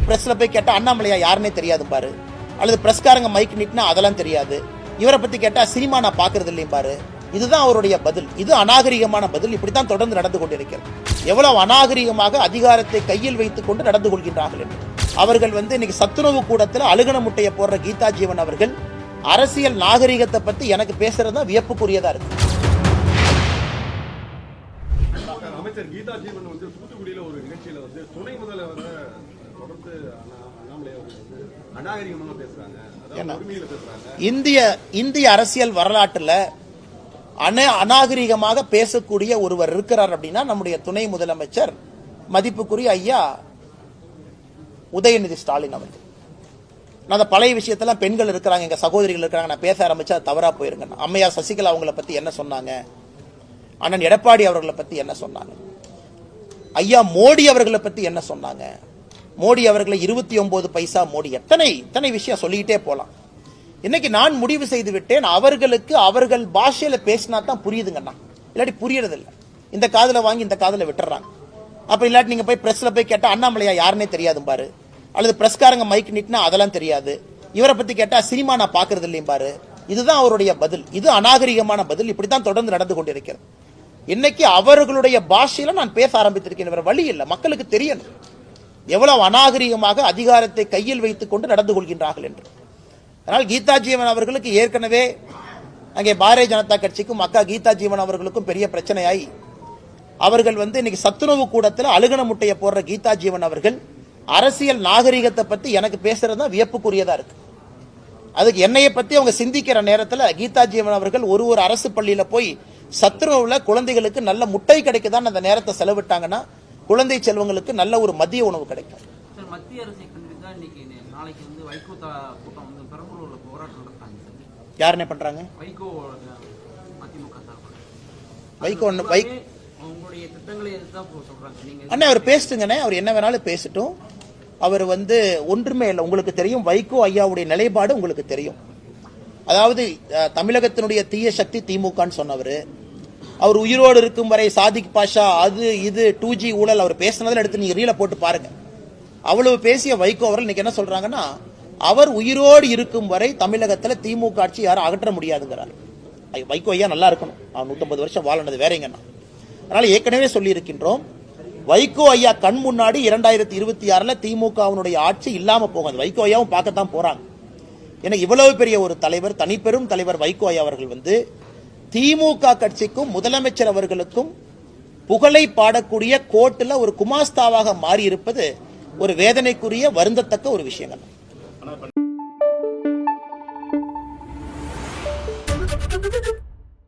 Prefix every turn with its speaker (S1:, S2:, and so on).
S1: பிரஸ்ல போய் கேட்டா அண்ணாமலையா யாருன்னே தெரியாது பாரு, அல்லது பிரஸ்காரங்க மைக் நீட்டினா அதெல்லாம் தெரியாது, இவரை பத்தி கேட்டா சினிமா நான் பாக்குறது இல்லையும் பாரு. இதுதான் அவருடைய பதில். இது அநாகரிகமான பதில். இப்படித்தான் தொடர்ந்து நடந்து கொண்டிருக்கிறது. எவ்வளவு அநாகரிகமாக அதிகாரத்தை கையில் வைத்துக் கொண்டு நடந்து கொள்கின்றார்கள் என்று. அவர்கள் இன்னைக்கு சத்துணவு கூடத்தில் அழுகன முட்டையை போடுற கீதா ஜீவன் அவர்கள் அரசியல் நாகரிகத்தை பத்தி எனக்கு பேசுறதா வியப்புக்குரியதா இருக்கு.
S2: அமைச்சர் கீதா ஜீவன் தூத்துக்குடியில ஒரு நிகழ்ச்சியில துணை முதல்வர் தொடர்ந்து அண்ணாமலை அநாகரிகமாக பேசுறாங்க,
S1: இந்திய அரசியல் வரலாற்றுல அநாகரிகமாக பேசக்கூடிய ஒருவர் இருக்கிறார் அப்படின்னா நம்முடைய துணை முதலமைச்சர் மதிப்புக்குரிய ஐயா உதயநிதி ஸ்டாலின் அவர்கள். நான் பழைய விஷயத்தெல்லாம் பெண்கள் இருக்கிறாங்க, எங்க சகோதரிகள் இருக்கிறாங்க, நான் பேச ஆரம்பிச்சா தவறா போயிருங்க. அம்மையார் சசிகலா அவங்களை பத்தி என்ன சொன்னாங்க, அண்ணன் எடப்பாடி அவர்களை பத்தி என்ன சொன்னாங்க, ஐயா மோடி அவர்களை பத்தி என்ன சொன்னாங்க, மோடி அவர்களை 29 பைசா மோடி, எத்தனை விஷயம் சொல்லிக்கிட்டே போலாம். இன்னைக்கு நான் முடிவு செய்து விட்டேன், அவர்களுக்கு அவர்கள் பாஷையில பேசினா தான் புரியுதுங்கண்ணா, இல்லாட்டி புரியறது இல்லை. இந்த காதுல வாங்கி இந்த காதுல விட்டுறாங்க. அப்ப இல்லாட்டி நீங்க போய் பிரஸ்ல போய் கேட்டா அண்ணாமலையா யாருன்னே தெரியாது பாரு, அல்லது பிரஸ்காரங்க மைக் நீட்டினா அதெல்லாம் தெரியாது, இவரை பத்தி கேட்டா சினிமா நான் பாக்குறது இல்லையும் பாரு. இதுதான் அவருடைய பதில். இது அநாகரிகமான பதில். இப்படித்தான் தொடர்ந்து நடந்து கொண்டிருக்கிறது. இன்னைக்கு அவர்களுடைய பாஷையில நான் பேச ஆரம்பித்திருக்கேன். வேற வழி இல்லை, மக்களுக்கு தெரியணும் எவ்வளவு அநாகரிகமாக அதிகாரத்தை கையில் வைத்துக் கொண்டு நடந்து கொள்கின்றார்கள் என்று. அதனால் கீதா ஜீவன் அவர்களுக்கு ஏற்கனவே அங்கே பாரதிய ஜனதா கட்சிக்கும் அக்கா கீதா ஜீவன் அவர்களுக்கும் பெரிய பிரச்சனையாய் அவர்கள் இன்னைக்கு சத்துணவு கூடத்தில் அழுகன முட்டையை போடுற கீதா ஜீவன் அவர்கள் அரசியல் நாகரிகத்தை பத்தி எனக்கு பேசுறது தான் வியப்புக்குரியதா இருக்கு. அதுக்கு என்னைய பத்தி அவங்க சிந்திக்கிற நேரத்தில் கீதா ஜீவன் அவர்கள் ஒரு அரசு பள்ளியில போய் சத்துணவுல குழந்தைகளுக்கு நல்ல முட்டை கிடைக்குதான் அந்த நேரத்தை செலவிட்டாங்கன்னா குழந்தை செல்வங்களுக்கு நல்ல ஒரு மதிய உணவு கிடைக்கும்.
S3: மத்திய அரசை கண்டிப்பா இன்னைக்கு நாளைக்கு வைகோ கூட்டம் பெரம்பலூர்ல போராட்டம் நடத்தாங்க.
S1: யார் என்ன பண்றாங்க?
S3: வைகோ மதிமுக சார்பில்
S1: வைகோ
S3: உங்களுடைய திட்டங்களை எதுதான் சொல்றாங்க நீங்க?
S1: அண்ணா அவர் பேசிட்டுங்கண்ணே, அவர் என்ன வேணாலும் பேசட்டும். அவர் ஒன்றுமே இல்லை. உங்களுக்கு தெரியும் வைகோ ஐயாவுடைய நிலைப்பாடு உங்களுக்கு தெரியும். அதாவது தமிழகத்தினுடைய தீய சக்தி திமுகன்னு சொன்னவர், அவர் உயிரோடு இருக்கும் வரை சாதிக் பாஷா அது இது 2G ஊழல் அவர் பேசினதில் எடுத்து நீங்க ரீல போட்டு பாருங்க. அவ்வளவு பேசிய வைகோ அவர்கள் இன்னைக்கு என்ன சொல்றாங்கன்னா, அவர் உயிரோடு இருக்கும் வரை தமிழகத்தில் திமுக ஆட்சி யாரும் அகற்ற முடியாதுங்கிறார். வைகோ ஐயா நல்லா இருக்கணும், அவர் 150 வருஷம் வாழனது வேறங்கண்ணா. அதனால ஏற்கனவே சொல்லி இருக்கின்றோம், வைகோ ஐயா கண் முன்னாடி 2026 திமுகவினுடைய ஆட்சி இல்லாம போகாது. வைகோ ஐயாவும் பார்க்கத்தான் போறாங்க. எனக்கு இவ்வளவு பெரிய ஒரு தலைவர், தனிப்பெரும் தலைவர் வைகோ ஐயா அவர்கள் திமுக கட்சிக்கும் முதலமைச்சர் அவர்களுக்கும் புகழை பாடக்கூடிய கோட்டுல ஒரு குமாஸ்தாவாக மாறி இருப்பது ஒரு வேதனைக்குரிய வருந்தத்தக்க ஒரு விஷயங்கள்.